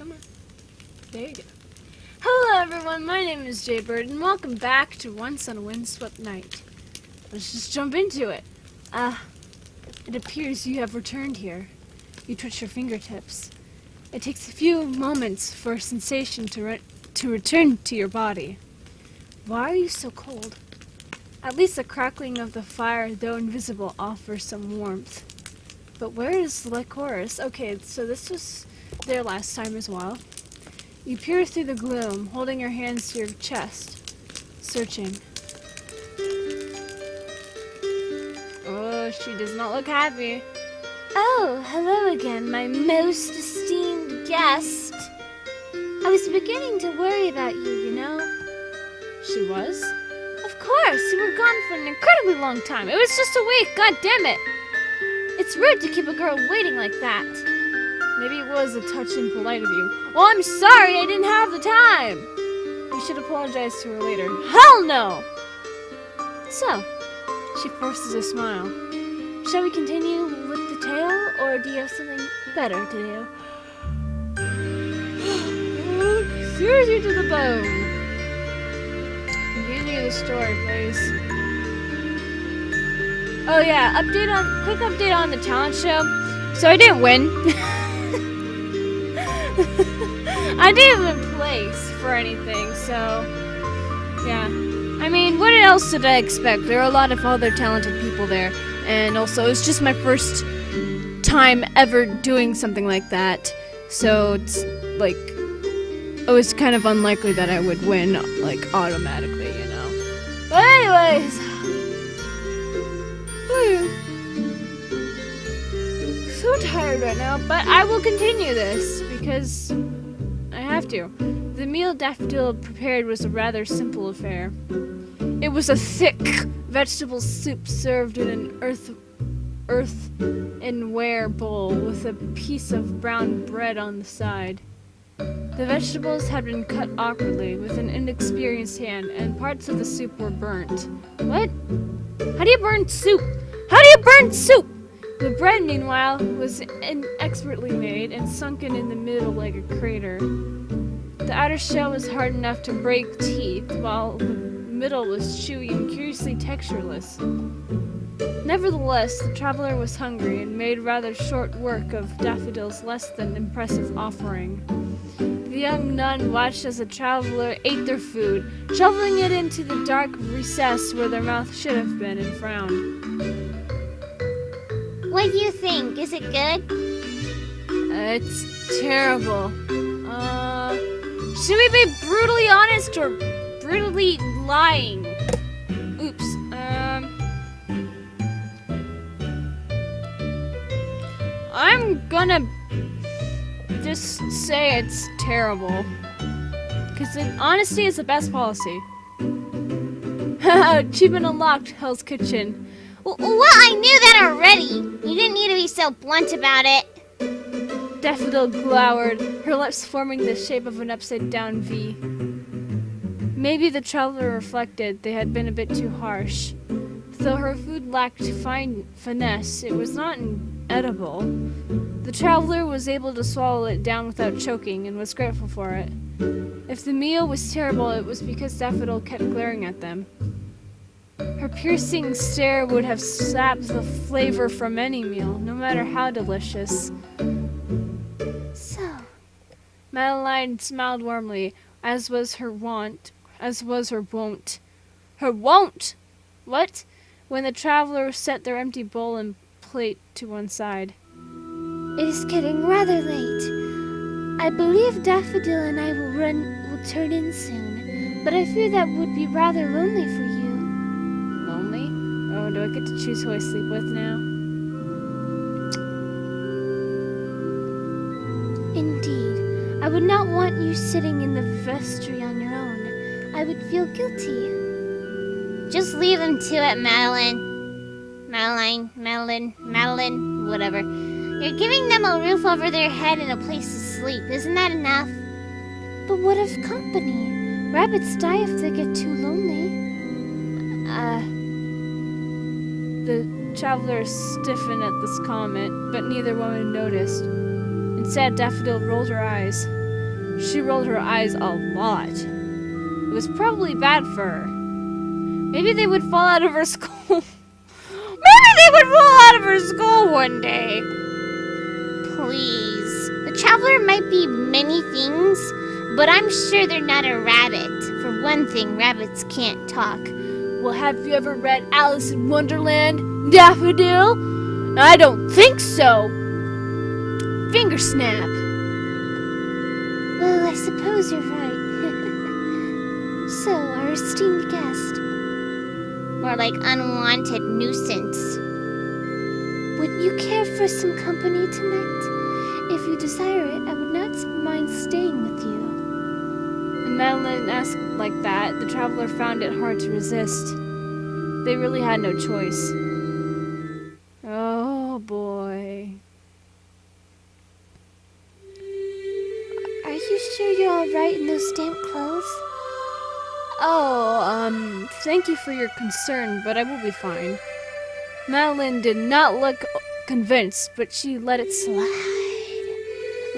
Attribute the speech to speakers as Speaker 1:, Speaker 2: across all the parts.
Speaker 1: Come on. There you go. Hello everyone, my name is Jaybird, and welcome back to Once on a Windswept Night. Let's just jump into it. It appears you have returned here. You twitch your fingertips. It takes a few moments for a sensation to return to your body. Why are you so cold? At least the crackling of the fire, though invisible, offers some warmth. But where is Lycoris? Okay, so this was there last time as well. You peer through the gloom, holding your hands to your chest, searching. Oh, she does not look happy.
Speaker 2: Oh, hello again, my most esteemed guest. I was beginning to worry about you, you know.
Speaker 1: She was?
Speaker 2: Of course, you were gone for an incredibly long time. It was just a week, god damn it. It's rude to keep a girl waiting like that.
Speaker 1: Maybe it was a touch impolite of you. Well, I'm sorry, I didn't have the time. You should apologize to her later. Hell no! So, she forces a smile. Shall we continue with the tale, or do you have something better to do? Seriously to the bone. Continue the story, please. Oh yeah, quick update on the talent show. So I didn't win. I didn't even place for anything, so yeah. I mean, what else did I expect? There are a lot of other talented people there, and also it's just my first time ever doing something like that, so it's like it was kind of unlikely that I would win like automatically, you know. But anyways, so tired right now, but I will continue this because I have to. The meal Daffodil prepared was a rather simple affair. It was a thick vegetable soup served in an earthenware bowl with a piece of brown bread on the side. The vegetables had been cut awkwardly with an inexperienced hand, and parts of the soup were burnt. What? How do you burn soup? How do you burn soup? The bread, meanwhile, was inexpertly made and sunken in the middle like a crater. The outer shell was hard enough to break teeth, while the middle was chewy and curiously textureless. Nevertheless, the traveler was hungry and made rather short work of Daffodil's less than impressive offering. The young nun watched as the traveler ate their food, shoveling it into the dark recess where their mouth should have been, and frowned.
Speaker 2: What do you think? Is it good?
Speaker 1: It's terrible. Should we be brutally honest or brutally lying? Oops. I'm gonna just say it's terrible. Because honesty is the best policy. Achievement unlocked, Hell's Kitchen.
Speaker 2: Well, I knew that already. You didn't need to be so blunt about it.
Speaker 1: Daffodil glowered, her lips forming the shape of an upside-down V. Maybe the traveler reflected they had been a bit too harsh. Though her food lacked fine finesse, it was not inedible. The traveler was able to swallow it down without choking, and was grateful for it. If the meal was terrible, it was because Daffodil kept glaring at them. Her piercing stare would have sapped the flavor from any meal, no matter how delicious.
Speaker 2: So,
Speaker 1: Madeline smiled warmly, as was her wont. Her wont! What? When the traveler set their empty bowl and plate to one side.
Speaker 2: It is getting rather late. I believe Daffodil and I will turn in soon, but I fear that would be rather lonely for you.
Speaker 1: Lonely? Oh, do I get to choose who I sleep with now?
Speaker 2: Indeed. I would not want you sitting in the vestry on your own. I would feel guilty. Just leave them to it, Madeline, whatever. You're giving them a roof over their head and a place to sleep. Isn't that enough? But what of company? Rabbits die if they get too lonely.
Speaker 1: The traveler stiffened at this comment, but neither woman noticed. Instead, Daffodil rolled her eyes. She rolled her eyes a lot. It was probably bad for her. Maybe they would fall out of her skull. Maybe they would fall out of her skull one day.
Speaker 2: Please. The traveler might be many things, but I'm sure they're not a rabbit. For one thing, rabbits can't talk.
Speaker 1: Well, have you ever read Alice in Wonderland, Daffodil? I don't think so. Finger snap.
Speaker 2: Well, I suppose you're right. So, our esteemed guest. More like unwanted nuisance. Would you care for some company tonight? If you desire it, I would not mind staying with you.
Speaker 1: When Madeline asked like that, the traveler found it hard to resist. They really had no choice. Oh boy.
Speaker 2: Are you sure you're alright in those damp clothes?
Speaker 1: Oh, thank you for your concern, but I will be fine. Madeline did not look convinced, but she let it slide.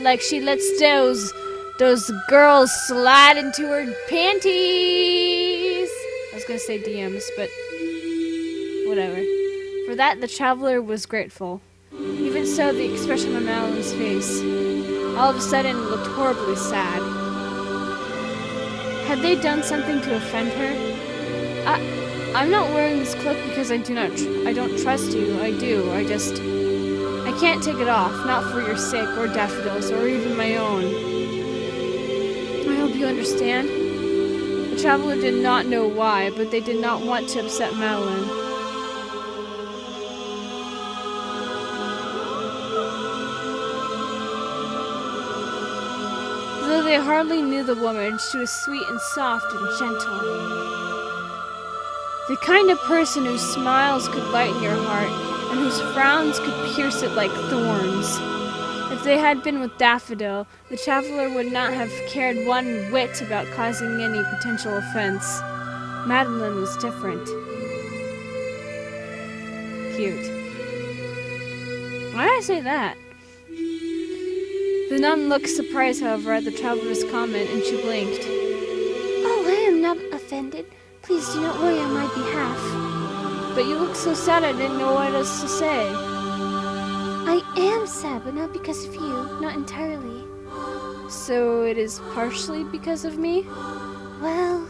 Speaker 1: Like she lets those girls slide into her panties. I was gonna say DMs, but whatever. For that, the traveler was grateful. Even so, the expression on Madeline's face all of a sudden looked horribly sad. Had they done something to offend her? I'm not wearing this cloak because I don't trust you. I can't take it off, not for your sake or Daffodil's or even my own. I hope you understand. The traveler did not know why, but they did not want to upset Madeline. Though they hardly knew the woman, she was sweet and soft and gentle. The kind of person whose smiles could lighten your heart and whose frowns could pierce it like thorns. If they had been with Daffodil, the traveler would not have cared one whit about causing any potential offense. Madeline was different. Cute. Why did I say that? The nun looked surprised, however, at the traveler's comment, and she blinked.
Speaker 2: Oh, I am not offended. Please do not worry on my behalf.
Speaker 1: But you look so sad I didn't know what else to say.
Speaker 2: I am sad, but not because of you. Not entirely.
Speaker 1: So it is partially because of me?
Speaker 2: Well...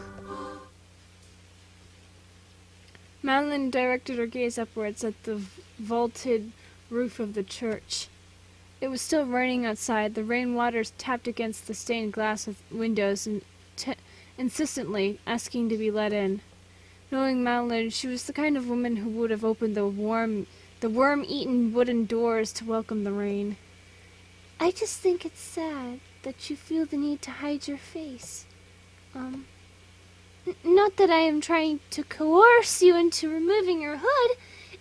Speaker 1: Madeline directed her gaze upwards at the vaulted roof of the church. It was still raining outside. The rainwater tapped against the stained glass of windows and insistently asking to be let in. Knowing Madeline, she was the kind of woman who would have opened the worm-eaten wooden doors to welcome the rain.
Speaker 2: I just think it's sad that you feel the need to hide your face. Not that I am trying to coerce you into removing your hood.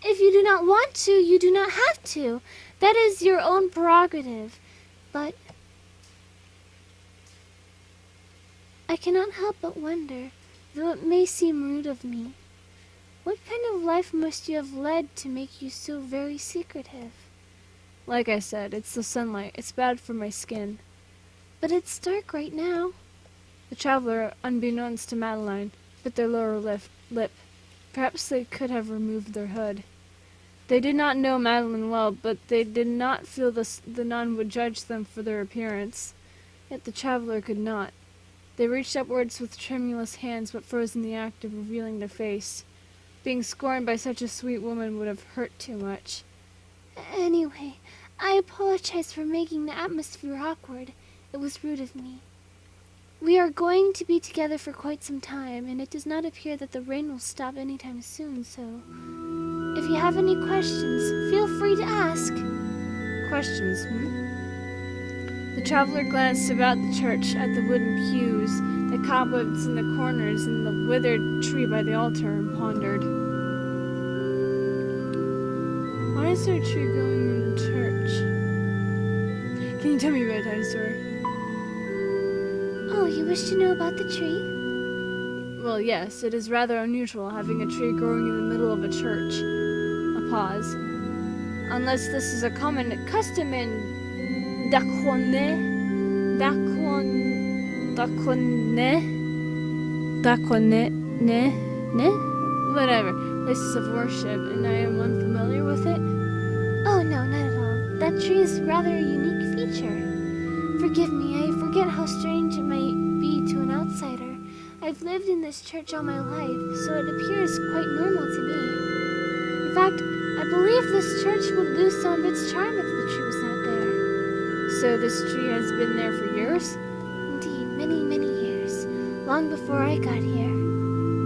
Speaker 2: If you do not want to, you do not have to. That is your own prerogative. But I cannot help but wonder, though it may seem rude of me, what kind of life must you have led to make you so very secretive?
Speaker 1: Like I said, it's the sunlight. It's bad for my skin.
Speaker 2: But it's dark right now.
Speaker 1: The traveler, unbeknownst to Madeline, bit their lower lip. Perhaps they could have removed their hood. They did not know Madeline well, but they did not feel the nun would judge them for their appearance. Yet the traveler could not. They reached upwards with tremulous hands, but froze in the act of revealing their face. Being scorned by such a sweet woman would have hurt too much.
Speaker 2: Anyway, I apologize for making the atmosphere awkward. It was rude of me. We are going to be together for quite some time, and it does not appear that the rain will stop anytime soon, so... if you have any questions, feel free to ask.
Speaker 1: Questions, The traveler glanced about the church, at the wooden pews, the cobwebs in the corners, and the withered tree by the altar, and pondered. Why is there a tree growing in the church? Can you tell me about a tiny story?
Speaker 2: Oh, you wish to know about the tree?
Speaker 1: Well, yes, it is rather unusual having a tree growing in the middle of a church. A pause. Unless this is a common custom in Dakone. whatever, places of worship, and I am unfamiliar with it.
Speaker 2: Oh no, not at all. That tree is rather a unique feature. Forgive me, I forget how strange it might be to an outsider. I've lived in this church all my life, so it appears quite normal to me. In fact, I believe this church would lose some of its charm if the tree was not there.
Speaker 1: So this tree has been there for years?
Speaker 2: Indeed, many, many years. Long before I got here.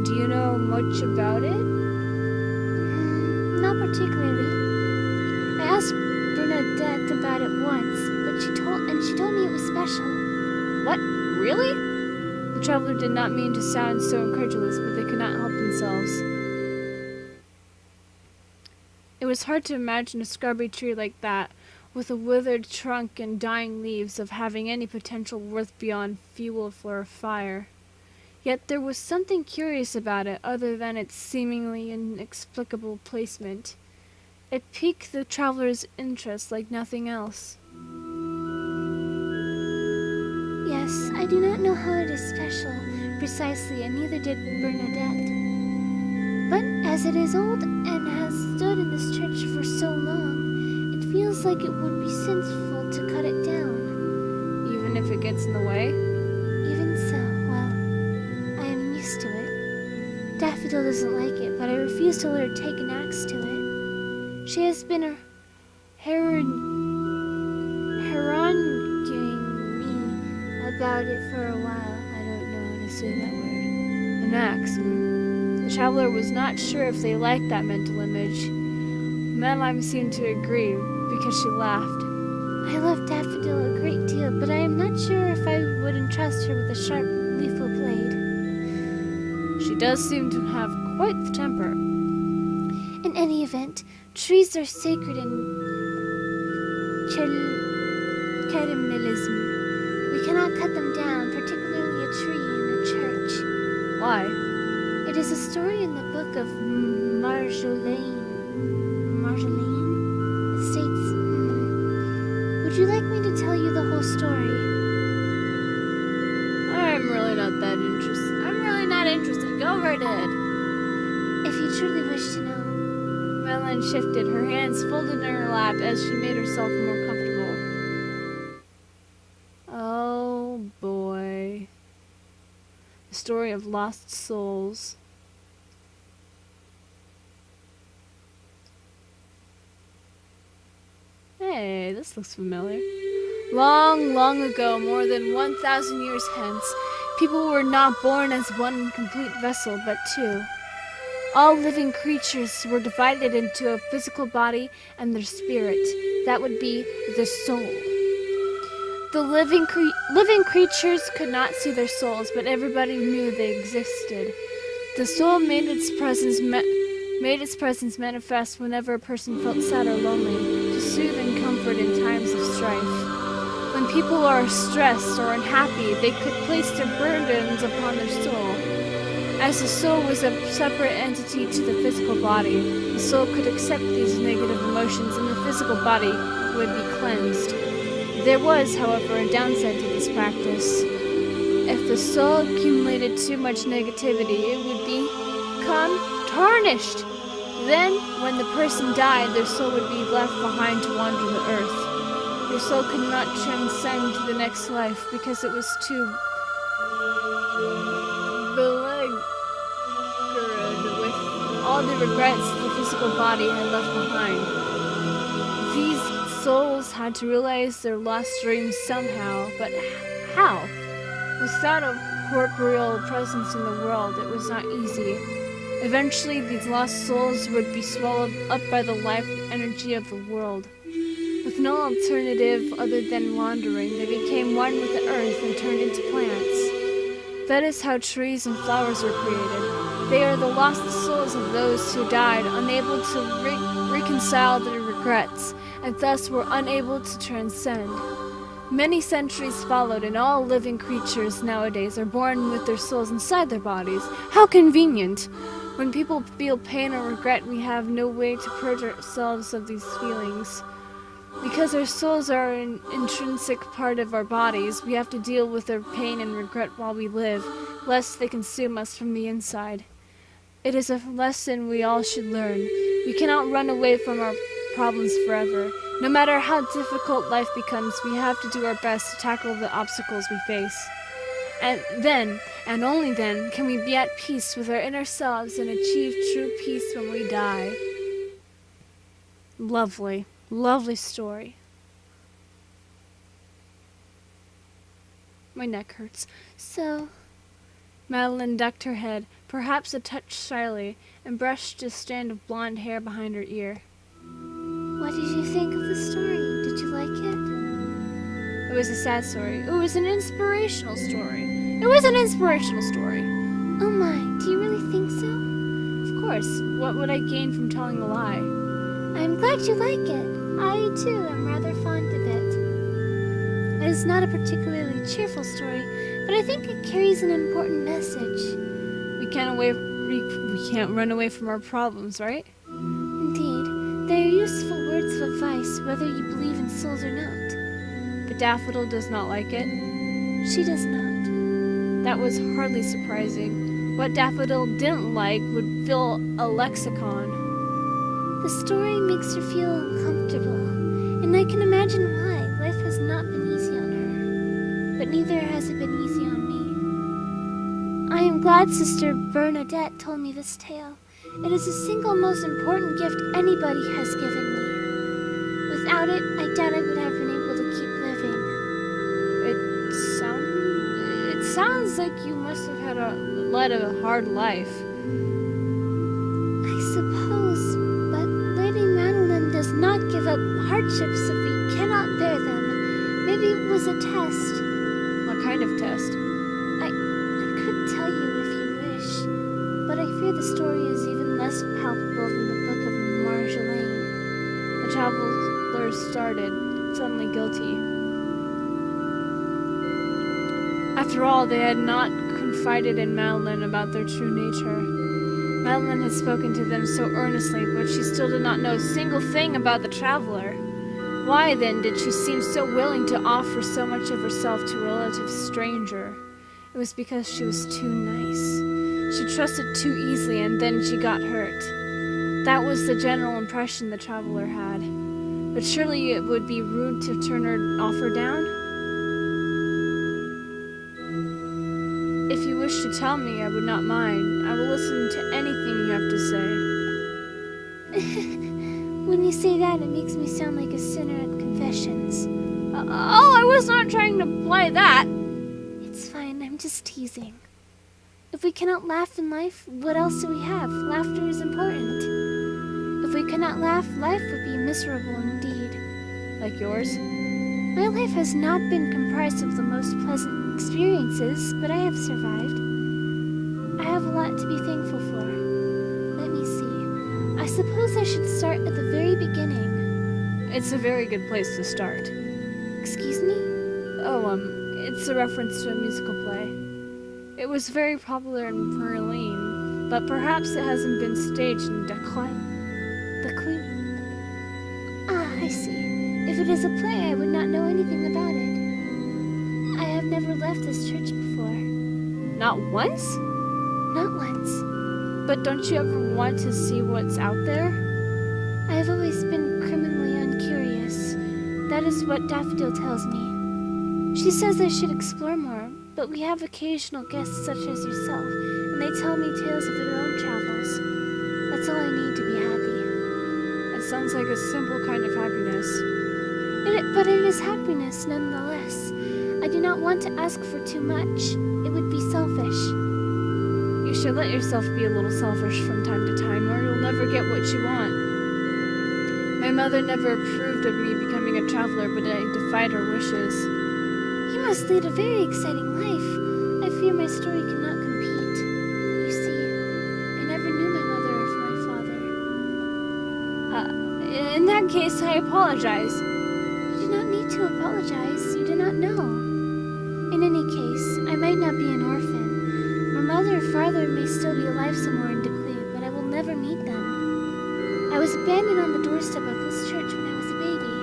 Speaker 1: Do you know much about it?
Speaker 2: Not particularly. I asked Bernadette about it once, but she told me it was special.
Speaker 1: What? Really? The traveler did not mean to sound so incredulous, but they could not help themselves. It was hard to imagine a scrubby tree like that, with a withered trunk and dying leaves, of having any potential worth beyond fuel for a fire. Yet there was something curious about it other than its seemingly inexplicable placement. It piqued the traveler's interest like nothing else.
Speaker 2: Yes, I do not know how it is special, precisely, and neither did Bernadette. But as it is old and has stood in this church for so long, it feels like it would be sinful to cut it down.
Speaker 1: Even if it gets in the way?
Speaker 2: Even so, well, I am used to it. Daffodil doesn't like it, but I refuse to let her take an axe to it. She has been haranguing me about it for a while. I don't know how to say that word.
Speaker 1: An axe. The traveler was not sure if they liked that mental image. Madeline seemed to agree, because she laughed.
Speaker 2: I love Daffodil a great deal, but I am not sure if I would entrust her with a sharp, lethal blade.
Speaker 1: She does seem to have quite the temper.
Speaker 2: In any event, trees are sacred in Kerimilism. We cannot cut them down, particularly a tree in a church.
Speaker 1: Why?
Speaker 2: It is a story in the book of Marjolaine. It states, would you like me to tell you the whole story?
Speaker 1: I'm really not interested. Go right ahead.
Speaker 2: If you truly wish to know.
Speaker 1: Madeline shifted, her hands folded in her lap as she made herself more comfortable. Oh boy. The story of lost souls. Hey, this looks familiar. Long, long ago, more than 1,000 years hence, people were not born as one complete vessel, but two. All living creatures were divided into a physical body and their spirit. That would be the soul. The living creatures could not see their souls, but everybody knew they existed. The soul made its presence manifest whenever a person felt sad or lonely, to soothe and comfort in times of strife. When people are stressed or unhappy, they could place their burdens upon their soul. As the soul was a separate entity to the physical body, the soul could accept these negative emotions and the physical body would be cleansed. There was, however, a downside to this practice. If the soul accumulated too much negativity, it would become tarnished. Then, when the person died, their soul would be left behind to wander the earth. Their soul could not transcend to the next life because it was too beleaguered with all the regrets the physical body had left behind. These souls had to realize their lost dreams somehow, but how? Without a corporeal presence in the world, it was not easy. Eventually, these lost souls would be swallowed up by the life energy of the world. With no alternative other than wandering, they became one with the earth and turned into plants. That is how trees and flowers were created. They are the lost souls of those who died, unable to reconcile their regrets, and thus were unable to transcend. Many centuries followed, and all living creatures nowadays are born with their souls inside their bodies. How convenient! When people feel pain or regret, we have no way to purge ourselves of these feelings. Because our souls are an intrinsic part of our bodies, we have to deal with their pain and regret while we live, lest they consume us from the inside. It is a lesson we all should learn. We cannot run away from our problems forever. No matter how difficult life becomes, we have to do our best to tackle the obstacles we face. And then, and only then, can we be at peace with our inner selves and achieve true peace when we die. Lovely, lovely story. My neck hurts.
Speaker 2: So,
Speaker 1: Madeline ducked her head, perhaps a touch shyly, and brushed a strand of blonde hair behind her ear.
Speaker 2: what did you think of the story? Did you like it?
Speaker 1: It was a sad story. It was an inspirational story. It was an inspirational story.
Speaker 2: Oh my, do you really think so?
Speaker 1: Of course, what would I gain from telling a lie?
Speaker 2: I'm glad you like it. I, too, am rather fond of it. It is not a particularly cheerful story, but I think it carries an important message.
Speaker 1: We can't run away from our problems, right?
Speaker 2: Indeed, they are useful words of advice, whether you believe in souls or not.
Speaker 1: But Daffodil does not like it.
Speaker 2: She does not.
Speaker 1: That was hardly surprising. What Daffodil didn't like would fill a lexicon.
Speaker 2: The story makes her feel uncomfortable, and I can imagine why. Life has not been easy on her, but neither has it been easy on me. I am glad Sister Bernadette told me this tale. It is the single most important gift anybody has given me. Without it, I doubt I would have been able to keep living.
Speaker 1: It sounds like you must have led a hard life.
Speaker 2: I suppose, but Lady Madeline does not give up hardships if we cannot bear them. Maybe it was a test.
Speaker 1: What kind of test?
Speaker 2: I could tell you if you wish, but I fear the story is even less palpable than the Book of Marjolaine.
Speaker 1: The traveler started, suddenly guilty. After all, they had not confided in Madeline about their true nature. Madeline had spoken to them so earnestly, but she still did not know a single thing about the traveler. Why, then, did she seem so willing to offer so much of herself to a relative stranger? It was because she was too nice. She trusted too easily, and then she got hurt. That was the general impression the traveler had. But surely it would be rude to turn her offer down? If you wish to tell me, I would not mind. I will listen to anything you have to say.
Speaker 2: When you say that, it makes me sound like a sinner at confessions.
Speaker 1: Oh, I was not trying to imply that.
Speaker 2: It's fine, I'm just teasing. If we cannot laugh in life, what else do we have? Laughter is important. If we cannot laugh, life would be miserable indeed.
Speaker 1: Like yours?
Speaker 2: My life has not been comprised of the most pleasant experiences, but I have survived. I have a lot to be thankful for. Let me see. I suppose I should start at the very beginning.
Speaker 1: It's a very good place to start.
Speaker 2: Excuse me?
Speaker 1: It's a reference to a musical play. It was very popular in Berlin, but perhaps it hasn't been staged in Decline.
Speaker 2: Ah, I see. If it is a play, I would not know anything about it. I have never left this church before.
Speaker 1: Not once?
Speaker 2: Not once.
Speaker 1: But don't you ever want to see what's out there?
Speaker 2: I have always been criminally uncurious. That is what Daffodil tells me. She says I should explore more, but we have occasional guests such as yourself, and they tell me tales of their own travels. That's all I need to be happy.
Speaker 1: That sounds like a simple kind of happiness.
Speaker 2: But it is happiness nonetheless. I do not want to ask for too much. It would be selfish.
Speaker 1: You should let yourself be a little selfish from time to time, or you'll never get what you want. My mother never approved of me becoming a traveler, but I defied her wishes.
Speaker 2: You must lead a very exciting life. I fear my story cannot compete. You see, I never knew my mother or my father.
Speaker 1: In that case, I apologize.
Speaker 2: You do not need to apologize. You do not know. In any case, I might not be an orphan. My mother or father may still be alive somewhere in Decleve, but I will never meet them. I was abandoned on the doorstep of this church when I was a baby.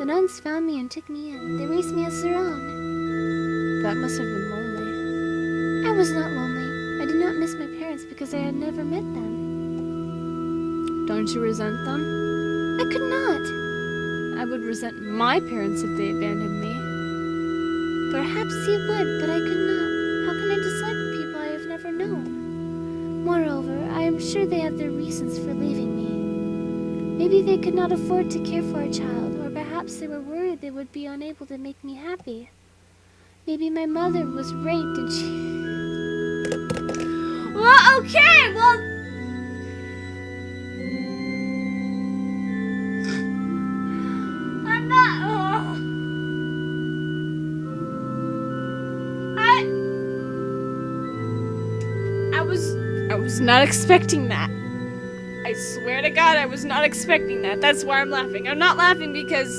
Speaker 2: nuns found me and took me in. They raised me as their own.
Speaker 1: That must have been lonely.
Speaker 2: I was not lonely. I did not miss my parents because I had never met them.
Speaker 1: Don't you resent them?
Speaker 2: I could not.
Speaker 1: I would resent my parents if they abandoned me.
Speaker 2: Perhaps you would, but I could not. How can I dislike people I have never known? Moreover, I am sure they have their reasons for leaving me. Maybe they could not afford to care for a child, or perhaps they were worried they would be unable to make me happy. Maybe my mother was raped and she...
Speaker 1: Well, okay, well... I'm not... I was not expecting that. I swear to God, I was not expecting that. That's why I'm laughing. I'm not laughing because,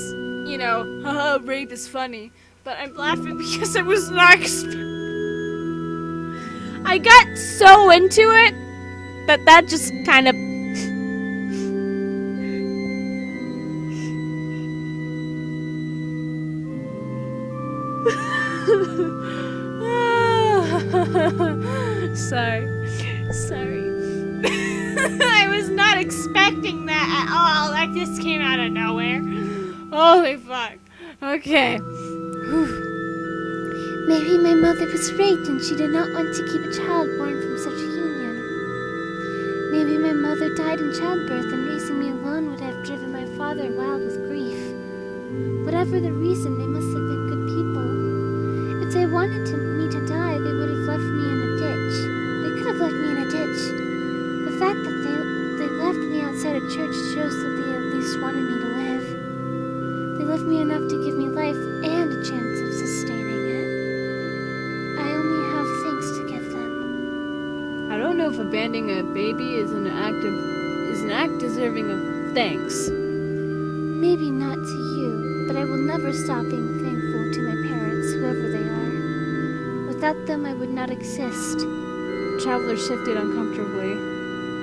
Speaker 1: you know, haha, rape is funny. But I'm laughing because I was not I got so into it that just kind of... Sorry. I was not expecting that at all. That just came out of nowhere. Holy fuck. Okay. Whew.
Speaker 2: Maybe my mother was raped and she did not want to keep a child born from such a union. Maybe my mother died in childbirth and raising me alone would have driven my father wild with grief. Whatever the reason, they must have been good people. If they wanted me to die, they would have left me in a ditch. They could have left me in a ditch. The fact that they left me outside a church shows that they at least wanted me to live. They loved me enough to give me life and a chance of sustaining it. I only have thanks to give them.
Speaker 1: I don't know if abandoning a baby is an act deserving of thanks.
Speaker 2: Maybe not to you, but I will never stop being thankful to my parents, whoever they are. Without them, I would not exist.
Speaker 1: The traveler shifted uncomfortably.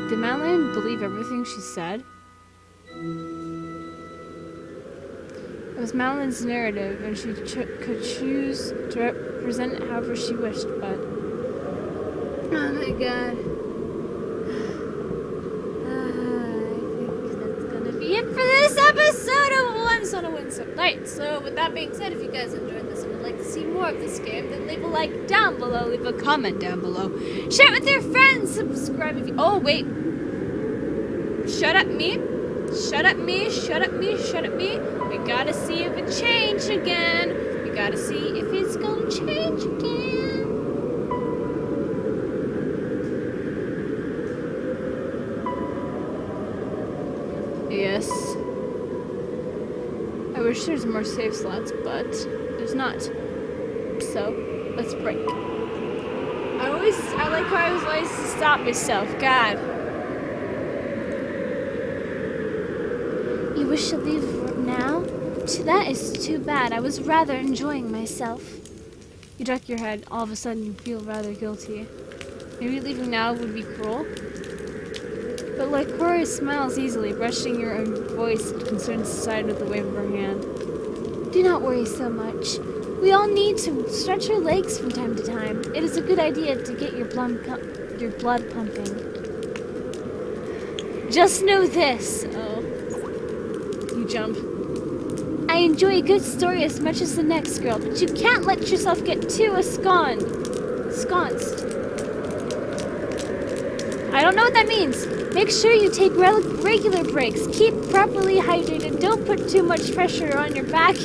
Speaker 1: Did Madeline believe everything she said? It was Madeline's narrative, and she could choose to represent it however she wished, but... Oh my god. I think that's gonna be it for this episode of Once on a Windswept Night. So, with that being said, if you guys enjoyed this and would like to see more of this game, then leave a like down below, leave a comment down below, share it with your friends, subscribe if you... Oh, wait. Shut up, me. Shut up, me. Shut up, me. Shut up, me. We gotta see if it changed again. We gotta see if it's gonna change again. Yes. I wish there's more save slots, but there's not. So, let's break. I like how I was always to stop myself. God.
Speaker 2: You wish to leave now? That is too bad. I was rather enjoying myself.
Speaker 1: You duck your head. All of a sudden, you feel rather guilty. Maybe leaving now would be cruel. But like Cora smiles easily, brushing your own voice concerned aside with a wave of her hand.
Speaker 2: Do not worry so much. We all need to stretch our legs from time to time. It is a good idea to get your blood pumping.
Speaker 1: Just know this. Oh. You jump.
Speaker 2: I enjoy a good story as much as the next girl, but you can't let yourself get too ensconced. I don't know what that means. Make sure you take regular breaks. Keep properly hydrated. Don't put too much pressure on your back.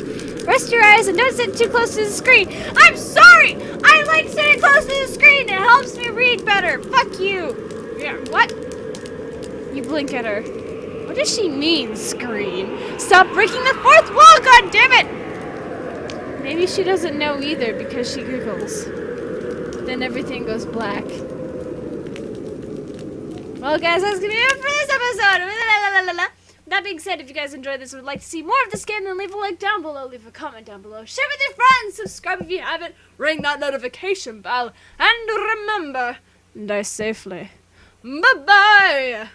Speaker 2: Rest your eyes and don't sit too close to the screen. I'm sorry! I like sitting close to the screen. It helps me read better. Fuck you. Yeah, what?
Speaker 1: You blink at her. What does she mean, screen? Stop breaking the fourth wall, goddammit! Maybe she doesn't know either because she giggles. Then everything goes black. Well, guys, that's gonna be it for this episode. That being said, if you guys enjoyed this and would like to see more of this game, then leave a like down below, leave a comment down below, share with your friends, subscribe if you haven't, ring that notification bell, and remember, die safely. Bye-bye!